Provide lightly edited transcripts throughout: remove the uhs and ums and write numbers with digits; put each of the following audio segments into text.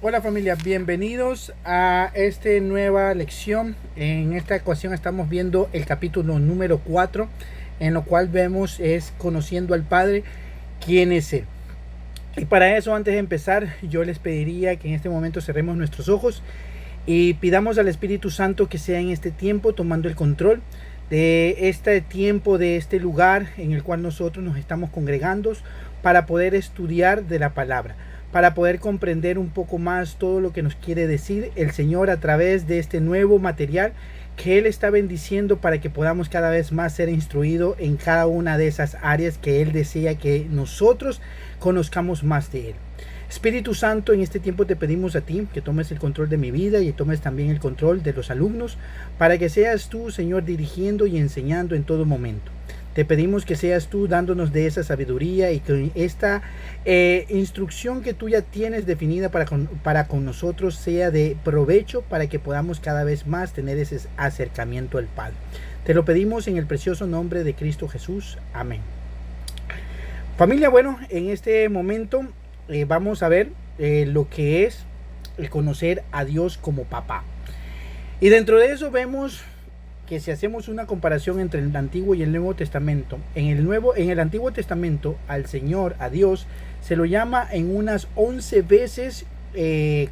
Hola familia, bienvenidos a esta nueva lección. En esta ocasión estamos viendo el capítulo número 4, en lo cual vemos es conociendo al Padre, quién es Él. Y para eso, antes de empezar, yo les pediría que en este momento cerremos nuestros ojos y pidamos al Espíritu Santo que sea en este tiempo tomando el control de este tiempo, de este lugar en el cual nosotros nos estamos congregando para poder estudiar de la palabra, para poder comprender un poco más todo lo que nos quiere decir el Señor a través de este nuevo material que Él está bendiciendo para que podamos cada vez más ser instruidos en cada una de esas áreas que Él desea que nosotros conozcamos más de Él. Espíritu Santo, en este tiempo te pedimos a ti que tomes el control de mi vida y tomes también el control de los alumnos para que seas tú, Señor, dirigiendo y enseñando en todo momento. Te pedimos que seas tú dándonos de esa sabiduría y que esta instrucción que tú ya tienes definida para con nosotros sea de provecho para que podamos cada vez más tener ese acercamiento al Padre. Te lo pedimos en el precioso nombre de Cristo Jesús. Amén. Familia, bueno, en este momento vamos a ver lo que es el conocer a Dios como papá. Y dentro de eso vemos que si hacemos una comparación entre el Antiguo y el Nuevo Testamento, en el Antiguo Testamento al Señor, a Dios, se lo llama en unas 11 veces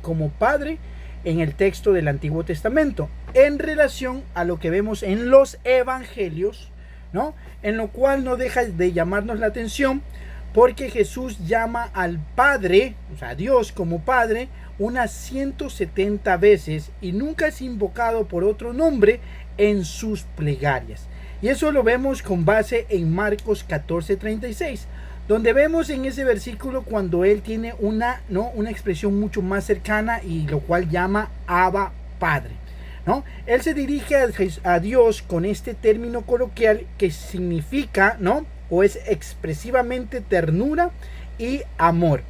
como Padre en el texto del Antiguo Testamento, en relación a lo que vemos en los Evangelios, ¿no? En lo cual no deja de llamarnos la atención, porque Jesús llama al Padre, o sea, a Dios como Padre, unas 170 veces y nunca es invocado por otro nombre en sus plegarias. Y eso lo vemos con base en Marcos 14:36, donde vemos en ese versículo cuando él tiene una expresión mucho más cercana y lo cual llama Abba Padre, ¿no? Él se dirige a Dios con este término coloquial que significa, ¿no?, o es expresivamente ternura y amor.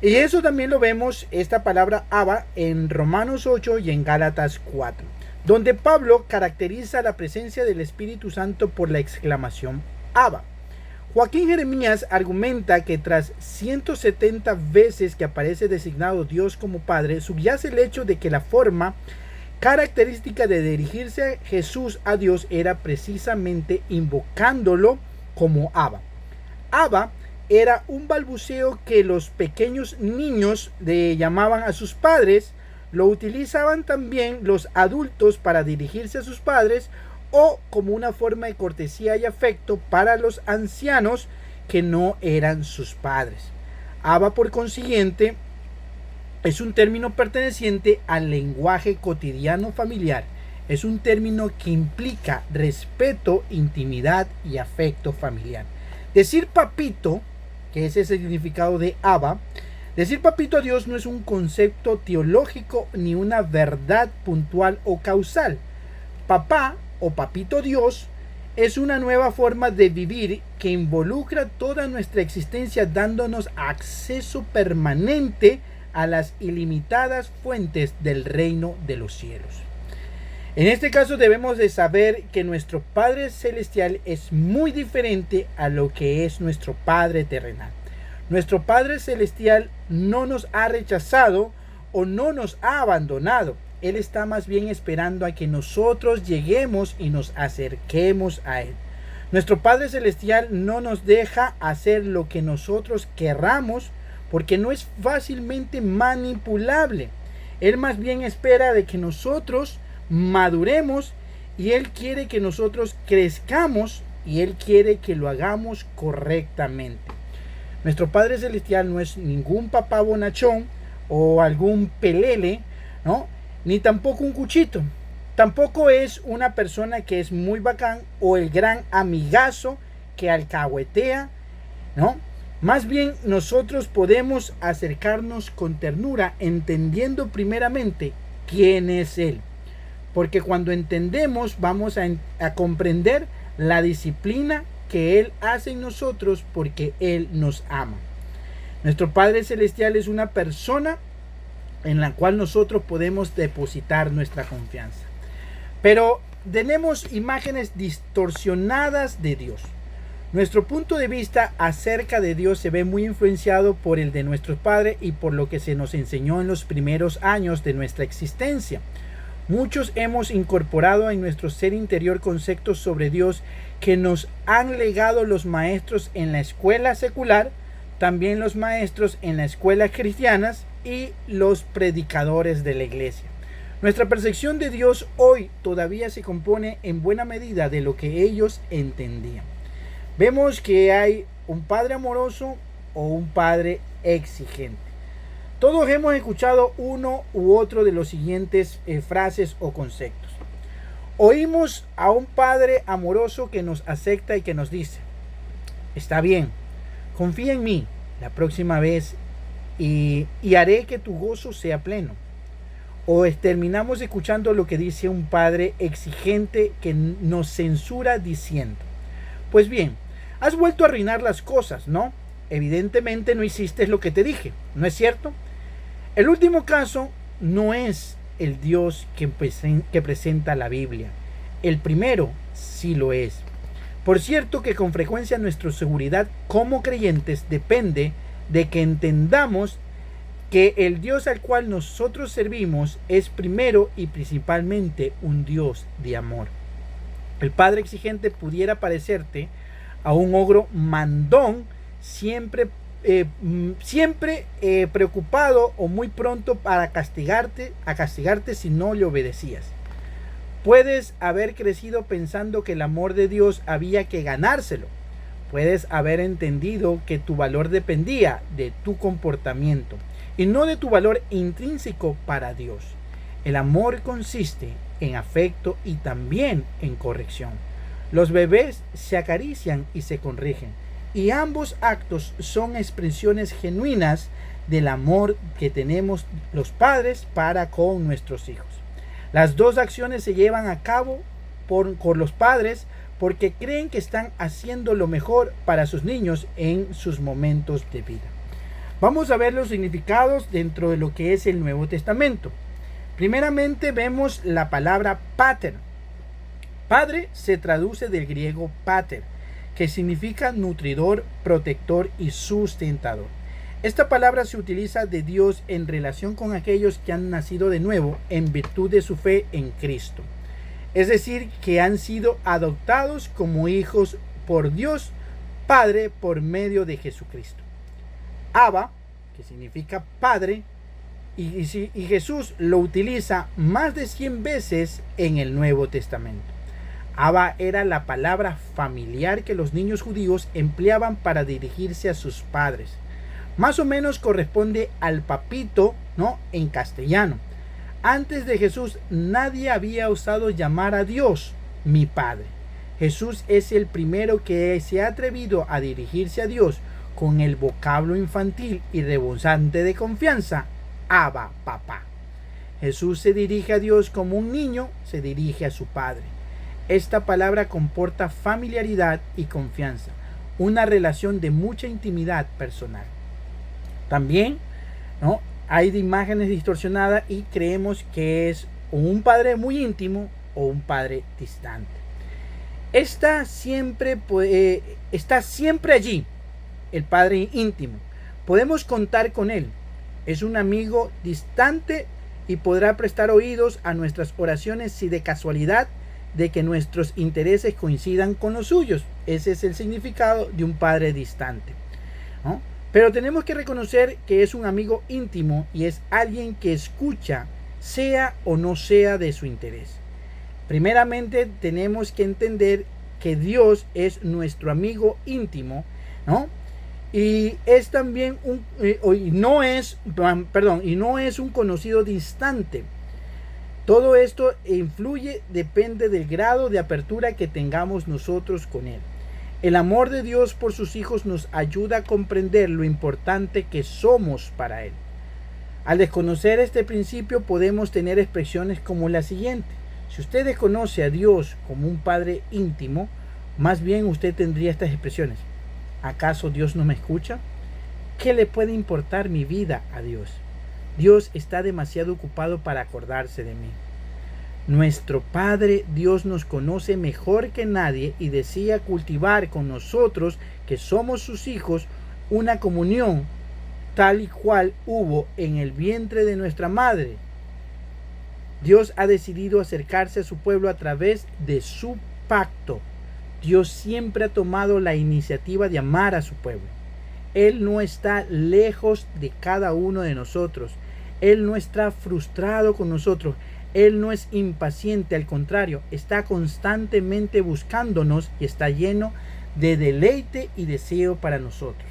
Y eso también lo vemos, esta palabra Abba, en Romanos 8 y en Gálatas 4, donde Pablo caracteriza la presencia del Espíritu Santo por la exclamación Abba. Joaquín Jeremías argumenta que tras 170 veces que aparece designado Dios como Padre, subyace el hecho de que la forma característica de dirigirse Jesús a Dios era precisamente invocándolo como Abba. Abba era un balbuceo que los pequeños niños llamaban a sus padres, lo utilizaban también los adultos para dirigirse a sus padres o como una forma de cortesía y afecto para los ancianos que no eran sus padres. Abba, por consiguiente, es un término perteneciente al lenguaje cotidiano familiar. Es un término que implica respeto, intimidad y afecto familiar. Decir papito, que es el significado de Abba, decir papito a Dios no es un concepto teológico ni una verdad puntual o causal. Papá o papito Dios es una nueva forma de vivir que involucra toda nuestra existencia, dándonos acceso permanente a las ilimitadas fuentes del reino de los cielos. En este caso debemos de saber que nuestro Padre Celestial es muy diferente a lo que es nuestro Padre terrenal. Nuestro Padre Celestial no nos ha rechazado o no nos ha abandonado. Él está más bien esperando a que nosotros lleguemos y nos acerquemos a Él. Nuestro Padre Celestial no nos deja hacer lo que nosotros querramos porque no es fácilmente manipulable. Él más bien espera de que nosotros maduremos y Él quiere que nosotros crezcamos y Él quiere que lo hagamos correctamente. Nuestro Padre Celestial no es ningún papá bonachón o algún pelele, ¿no?, ni tampoco un cuchito. Tampoco es una persona que es muy bacán o el gran amigazo que alcahuetea, ¿no? Más bien nosotros podemos acercarnos con ternura, entendiendo primeramente quién es Él. Porque cuando entendemos vamos a comprender la disciplina que Él hace en nosotros porque Él nos ama. Nuestro Padre Celestial es una persona en la cual nosotros podemos depositar nuestra confianza. Pero tenemos imágenes distorsionadas de Dios. Nuestro punto de vista acerca de Dios se ve muy influenciado por el de nuestros padres y por lo que se nos enseñó en los primeros años de nuestra existencia. Muchos hemos incorporado en nuestro ser interior conceptos sobre Dios que nos han legado los maestros en la escuela secular, también los maestros en las escuelas cristianas y los predicadores de la iglesia. Nuestra percepción de Dios hoy todavía se compone en buena medida de lo que ellos entendían. Vemos que hay un padre amoroso o un padre exigente. Todos hemos escuchado uno u otro de los siguientes frases o conceptos. Oímos a un padre amoroso que nos acepta y que nos dice: está bien, confía en mí la próxima vez y haré que tu gozo sea pleno. O terminamos escuchando lo que dice un padre exigente que nos censura diciendo: pues bien, has vuelto a arruinar las cosas, ¿no? Evidentemente no hiciste lo que te dije, ¿no es cierto? El último caso no es el Dios que presenta la Biblia. El primero sí lo es. Por cierto que con frecuencia nuestra seguridad como creyentes depende de que entendamos que el Dios al cual nosotros servimos es primero y principalmente un Dios de amor. El padre exigente pudiera parecerte a un ogro mandón, siempre preocupado o muy pronto para castigarte si no le obedecías. Puedes haber crecido pensando que el amor de Dios había que ganárselo. Puedes haber entendido que tu valor dependía de tu comportamiento y no de tu valor intrínseco para Dios. El amor consiste en afecto y también en corrección. Los bebés se acarician y se corrigen, y ambos actos son expresiones genuinas del amor que tenemos los padres para con nuestros hijos. Las dos acciones se llevan a cabo por los padres porque creen que están haciendo lo mejor para sus niños en sus momentos de vida. Vamos a ver los significados dentro de lo que es el Nuevo Testamento. Primeramente vemos la palabra pater. Padre se traduce del griego pater, que significa nutridor, protector y sustentador. Esta palabra se utiliza de Dios en relación con aquellos que han nacido de nuevo en virtud de su fe en Cristo. Es decir, que han sido adoptados como hijos por Dios Padre por medio de Jesucristo. Abba, que significa Padre, y Jesús lo utiliza más de 100 veces en el Nuevo Testamento. Abba era la palabra familiar que los niños judíos empleaban para dirigirse a sus padres. Más o menos corresponde al papito, ¿no?, en castellano. Antes de Jesús nadie había osado llamar a Dios mi Padre. Jesús es el primero que se ha atrevido a dirigirse a Dios con el vocablo infantil y rebosante de confianza: Abba, papá. Jesús se dirige a Dios como un niño se dirige a su Padre. Esta palabra comporta familiaridad y confianza, una relación de mucha intimidad personal. También, ¿no?, hay imágenes distorsionadas y creemos que es un padre muy íntimo o un padre distante. Está siempre allí el padre íntimo. Podemos contar con él. Es un amigo distante y podrá prestar oídos a nuestras oraciones si de casualidad de que nuestros intereses coincidan con los suyos. Ese es el significado de un padre distante, ¿no? Pero tenemos que reconocer que es un amigo íntimo y es alguien que escucha, sea o no sea de su interés. Primeramente tenemos que entender que Dios es nuestro amigo íntimo, ¿no? Y es también no es un conocido distante. Todo esto depende del grado de apertura que tengamos nosotros con él. El amor de Dios por sus hijos nos ayuda a comprender lo importante que somos para él. Al desconocer este principio podemos tener expresiones como la siguiente: si usted desconoce a Dios como un padre íntimo, más bien usted tendría estas expresiones: ¿acaso Dios no me escucha? ¿Qué le puede importar mi vida a Dios? Dios está demasiado ocupado para acordarse de mí. Nuestro Padre Dios nos conoce mejor que nadie y desea cultivar con nosotros, que somos sus hijos, una comunión tal y cual hubo en el vientre de nuestra madre. Dios ha decidido acercarse a su pueblo a través de su pacto. Dios siempre ha tomado la iniciativa de amar a su pueblo. Él no está lejos de cada uno de nosotros. Él no está frustrado con nosotros. Él no es impaciente, al contrario, está constantemente buscándonos y está lleno de deleite y deseo para nosotros.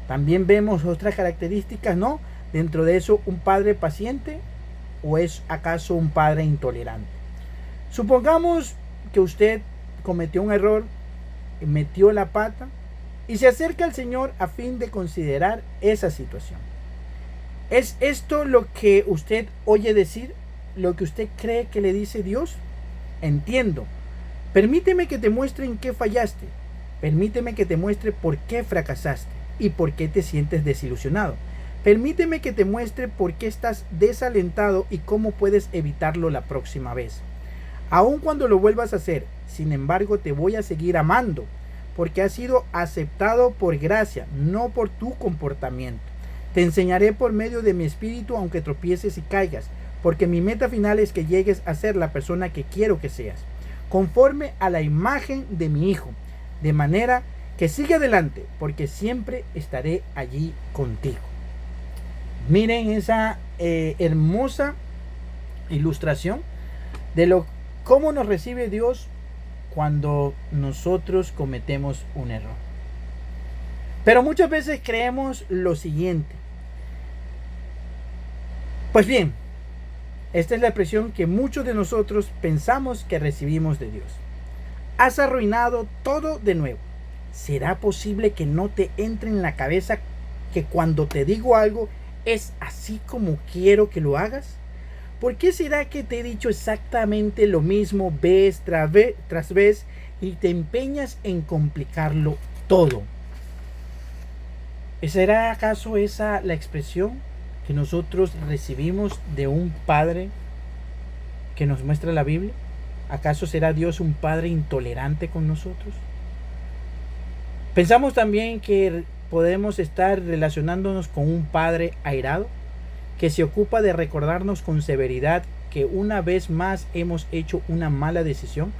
También vemos otras características, ¿no? Dentro de eso, un padre paciente, ¿o es acaso un padre intolerante? Supongamos que usted cometió un error, metió la pata y se acerca al Señor a fin de considerar esa situación. ¿Es esto lo que usted oye decir? ¿Lo que usted cree que le dice Dios? Entiendo. Permíteme que te muestre en qué fallaste. Permíteme que te muestre por qué fracasaste y por qué te sientes desilusionado. Permíteme que te muestre por qué estás desalentado y cómo puedes evitarlo la próxima vez. Aun cuando lo vuelvas a hacer, sin embargo, te voy a seguir amando, porque has sido aceptado por gracia, no por tu comportamiento. Te enseñaré por medio de mi espíritu aunque tropieces y caigas, porque mi meta final es que llegues a ser la persona que quiero que seas, conforme a la imagen de mi Hijo, de manera que sigue adelante, porque siempre estaré allí contigo. Miren esa hermosa ilustración de cómo nos recibe Dios cuando nosotros cometemos un error. Pero muchas veces creemos lo siguiente. Pues bien, esta es la expresión que muchos de nosotros pensamos que recibimos de Dios. Has arruinado todo de nuevo. ¿Será posible que no te entre en la cabeza que cuando te digo algo es así como quiero que lo hagas? ¿Por qué será que te he dicho exactamente lo mismo vez tras vez y te empeñas en complicarlo todo? ¿Será acaso esa la expresión que nosotros recibimos de un padre que nos muestra la Biblia? ¿Acaso será Dios un padre intolerante con nosotros? Pensamos también que podemos estar relacionándonos con un padre airado, que se ocupa de recordarnos con severidad que una vez más hemos hecho una mala decisión,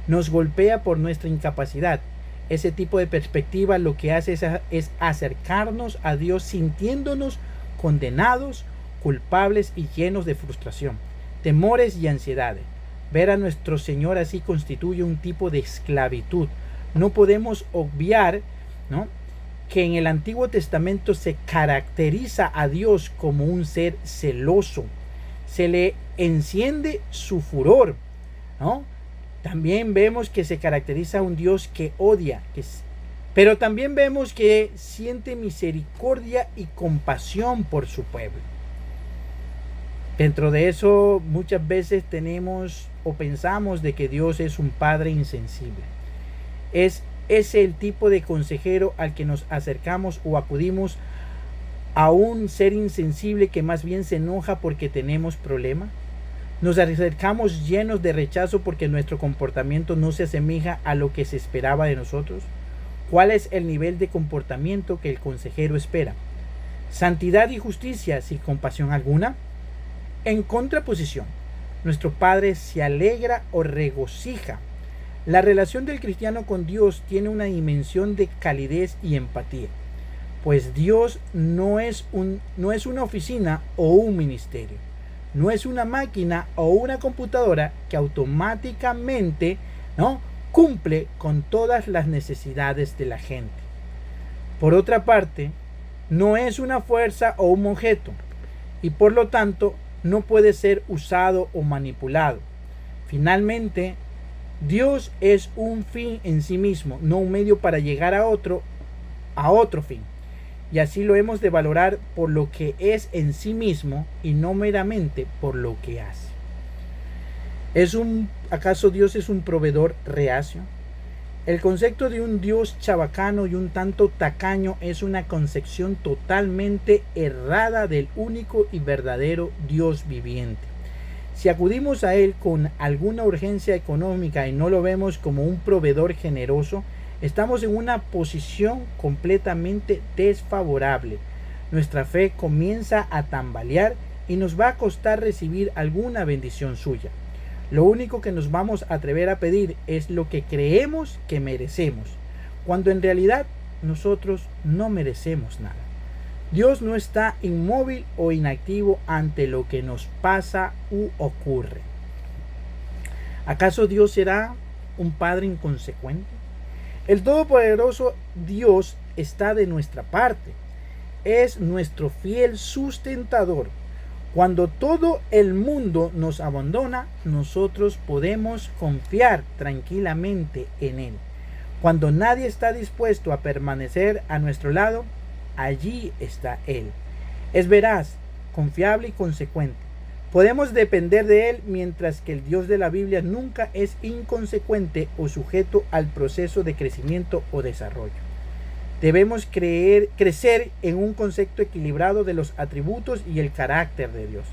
nos golpea por nuestra incapacidad. Ese tipo de perspectiva lo que hace es acercarnos a Dios sintiéndonos condenados, culpables y llenos de frustración, temores y ansiedades. Ver a nuestro Señor así constituye un tipo de esclavitud. No podemos obviar, ¿no?, que en el Antiguo Testamento se caracteriza a Dios como un ser celoso. Se le enciende su furor, ¿no? También vemos que se caracteriza a un Dios que odia, pero también vemos que siente misericordia y compasión por su pueblo. Dentro de eso, muchas veces tenemos o pensamos de que Dios es un padre insensible. Es el tipo de consejero al que nos acercamos o acudimos a un ser insensible que más bien se enoja porque tenemos problemas. Nos acercamos llenos de rechazo porque nuestro comportamiento no se asemeja a lo que se esperaba de nosotros. ¿Cuál es el nivel de comportamiento que el consejero espera? ¿Santidad y justicia sin compasión alguna? En contraposición, nuestro Padre se alegra o regocija. La relación del cristiano con Dios tiene una dimensión de calidez y empatía, pues Dios no es una oficina o un ministerio, no es una máquina o una computadora que automáticamente, ¿no?, cumple con todas las necesidades de la gente. Por otra parte, no es una fuerza o un objeto y por lo tanto no puede ser usado o manipulado. Finalmente, Dios es un fin en sí mismo, no un medio para llegar a otro fin. Y así lo hemos de valorar por lo que es en sí mismo y no meramente por lo que hace. ¿Acaso Dios es un proveedor reacio? El concepto de un Dios chabacano y un tanto tacaño es una concepción totalmente errada del único y verdadero Dios viviente. Si acudimos a Él con alguna urgencia económica y no lo vemos como un proveedor generoso, estamos en una posición completamente desfavorable. Nuestra fe comienza a tambalear y nos va a costar recibir alguna bendición suya. Lo único que nos vamos a atrever a pedir es lo que creemos que merecemos, cuando en realidad nosotros no merecemos nada. Dios no está inmóvil o inactivo ante lo que nos pasa u ocurre. ¿Acaso Dios será un padre inconsecuente? El todopoderoso Dios está de nuestra parte. Es nuestro fiel sustentador. Cuando todo el mundo nos abandona, nosotros podemos confiar tranquilamente en Él. Cuando nadie está dispuesto a permanecer a nuestro lado, allí está Él. Es veraz, confiable y consecuente. Podemos depender de Él, mientras que el Dios de la Biblia nunca es inconsecuente o sujeto al proceso de crecimiento o desarrollo. Debemos crecer en un concepto equilibrado de los atributos y el carácter de Dios.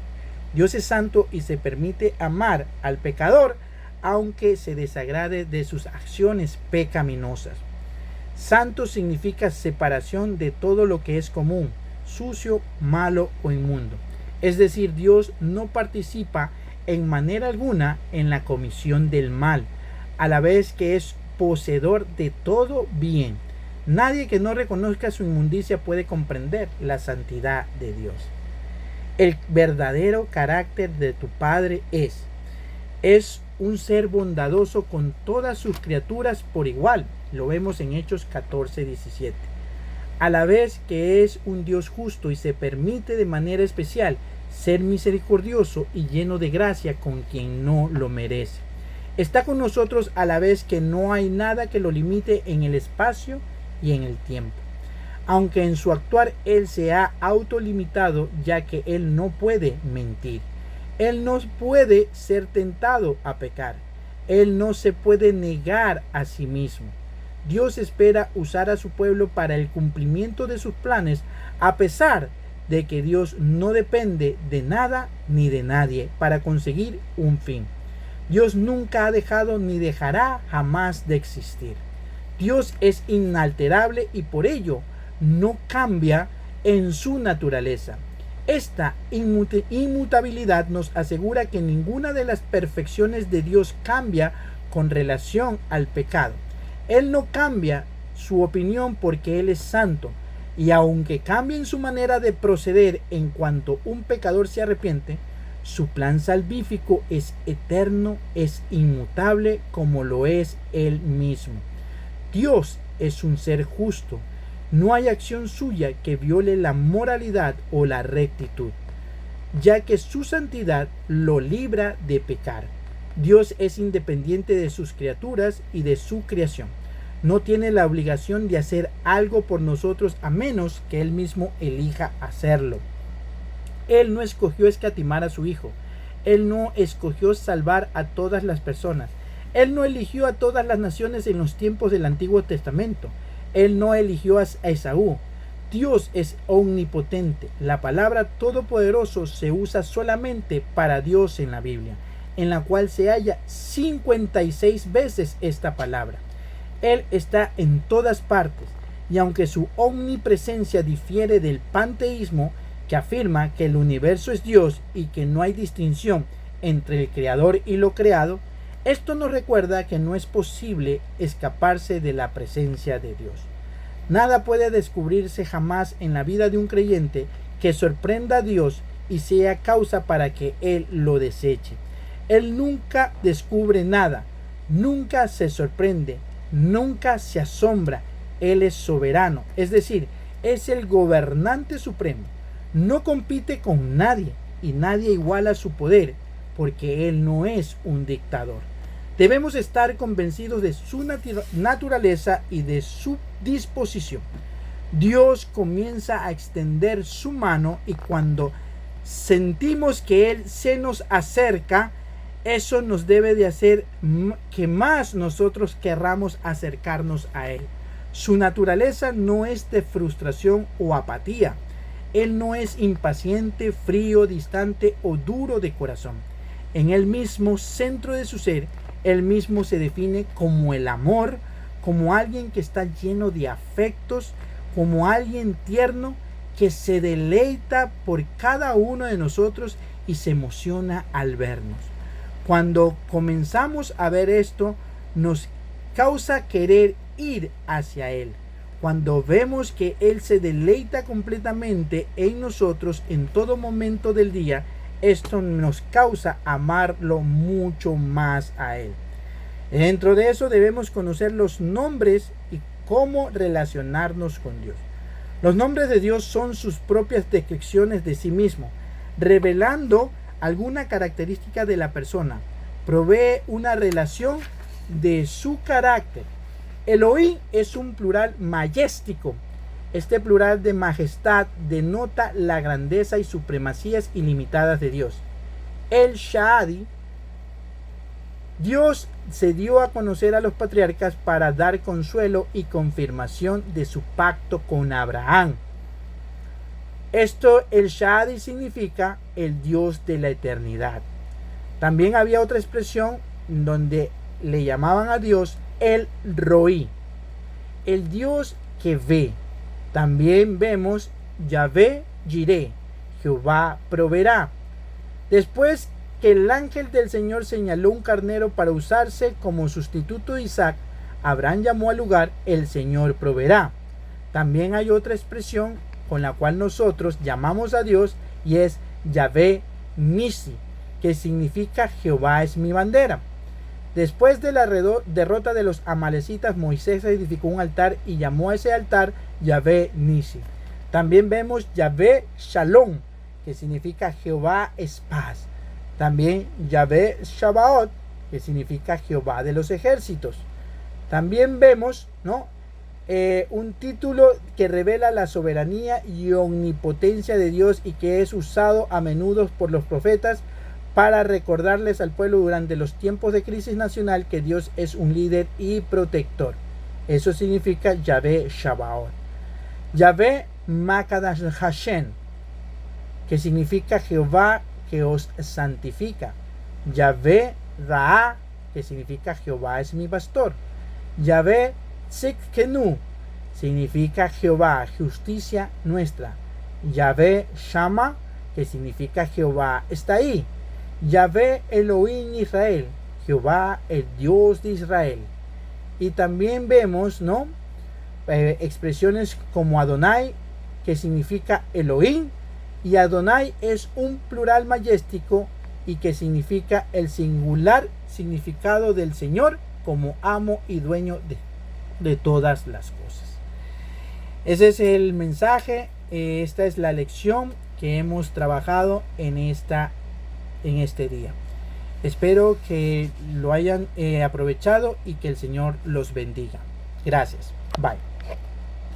Dios es santo y se permite amar al pecador, aunque se desagrade de sus acciones pecaminosas. Santo significa separación de todo lo que es común, sucio, malo o inmundo. Es decir, Dios no participa en manera alguna en la comisión del mal, a la vez que es poseedor de todo bien. Nadie que no reconozca su inmundicia puede comprender la santidad de Dios. El verdadero carácter de tu Padre es un ser bondadoso con todas sus criaturas por igual. Lo vemos en Hechos 14:17. A la vez que es un Dios justo y se permite de manera especial ser misericordioso y lleno de gracia con quien no lo merece. Está con nosotros a la vez que no hay nada que lo limite en el espacio y en el tiempo. Aunque en su actuar Él se ha autolimitado, ya que Él no puede mentir. Él no puede ser tentado a pecar. Él no se puede negar a sí mismo. Dios espera usar a su pueblo para el cumplimiento de sus planes, a pesar de que Dios no depende de nada ni de nadie para conseguir un fin. Dios nunca ha dejado ni dejará jamás de existir. Dios es inalterable y por ello no cambia en su naturaleza. Esta inmutabilidad nos asegura que ninguna de las perfecciones de Dios cambia con relación al pecado. Él no cambia su opinión porque Él es santo, y aunque cambie en su manera de proceder en cuanto un pecador se arrepiente, su plan salvífico es eterno, es inmutable como lo es Él mismo. Dios es un ser justo. No hay acción suya que viole la moralidad o la rectitud, ya que su santidad lo libra de pecar. Dios es independiente de sus criaturas y de su creación. No tiene la obligación de hacer algo por nosotros a menos que Él mismo elija hacerlo. Él no escogió escatimar a su Hijo. Él no escogió salvar a todas las personas. Él no eligió a todas las naciones en los tiempos del Antiguo Testamento. Él no eligió a Esaú. Dios es omnipotente. La palabra todopoderoso se usa solamente para Dios en la Biblia, en la cual se halla 56 veces esta palabra. Él está en todas partes, y aunque su omnipresencia difiere del panteísmo, que afirma que el universo es Dios y que no hay distinción entre el creador y lo creado, esto nos recuerda que no es posible escaparse de la presencia de Dios. Nada puede descubrirse jamás en la vida de un creyente que sorprenda a Dios y sea causa para que Él lo deseche. Él nunca descubre nada, nunca se sorprende, nunca se asombra. Él es soberano, es decir, es el gobernante supremo. No compite con nadie y nadie iguala su poder, porque Él no es un dictador. Debemos estar convencidos de su naturaleza y de su disposición. Dios comienza a extender su mano y cuando sentimos que Él se nos acerca, eso nos debe de hacer que más nosotros querramos acercarnos a Él. Su naturaleza no es de frustración o apatía. Él no es impaciente, frío, distante o duro de corazón. en Él mismo, centro de su ser, Él mismo se define como el amor, como alguien que está lleno de afectos, como alguien tierno que se deleita por cada uno de nosotros y se emociona al vernos. Cuando comenzamos a ver esto, nos causa querer ir hacia Él. Cuando vemos que Él se deleita completamente en nosotros en todo momento del día, esto nos causa amarlo mucho más a Él. Dentro de eso debemos conocer los nombres y cómo relacionarnos con Dios. Los nombres de Dios son sus propias descripciones de sí mismo, revelando alguna característica de la persona. Provee una relación de su carácter. Elohim es un plural majestático. Este plural de majestad denota la grandeza y supremacías ilimitadas de Dios. El Shaddai, Dios se dio a conocer a los patriarcas para dar consuelo y confirmación de su pacto con Abraham. Esto, el Shaddai, significa el Dios de la eternidad. También había otra expresión donde le llamaban a Dios el Roí, el Dios que ve. También vemos Yahvé Jireh, Jehová proveerá. Después que el ángel del Señor señaló un carnero para usarse como sustituto de Isaac, Abraham llamó al lugar el Señor proveerá. También hay otra expresión con la cual nosotros llamamos a Dios y es Yahvé Nisi, que significa Jehová es mi bandera. Después de la derrota de los amalecitas, Moisés edificó un altar y llamó a ese altar Yahvé Nisi. También vemos Yahvé Shalom, que significa Jehová es paz. También Yahvé Shabaot, que significa Jehová de los ejércitos. También vemos, un título que revela la soberanía y omnipotencia de Dios y que es usado a menudo por los profetas para recordarles al pueblo durante los tiempos de crisis nacional que Dios es un líder y protector. Eso significa Yahvé Shabaot. Yahvé Makadash Hashem, que significa Jehová que os santifica. Yahvé Raá, que significa Jehová es mi pastor. Yahvé Tzidkenu, significa Jehová, justicia nuestra. Yahvé Shama, que significa Jehová está ahí. Yahvé Elohim Israel, Jehová el Dios de Israel. Y también vemos, expresiones como Adonai, que significa Elohim, y Adonai es un plural majestático y que significa el singular significado del Señor como amo y dueño de todas las cosas. Ese es el mensaje, esta es la lección que hemos trabajado en este día. Espero que lo hayan aprovechado y que el Señor los bendiga. Gracias. Bye.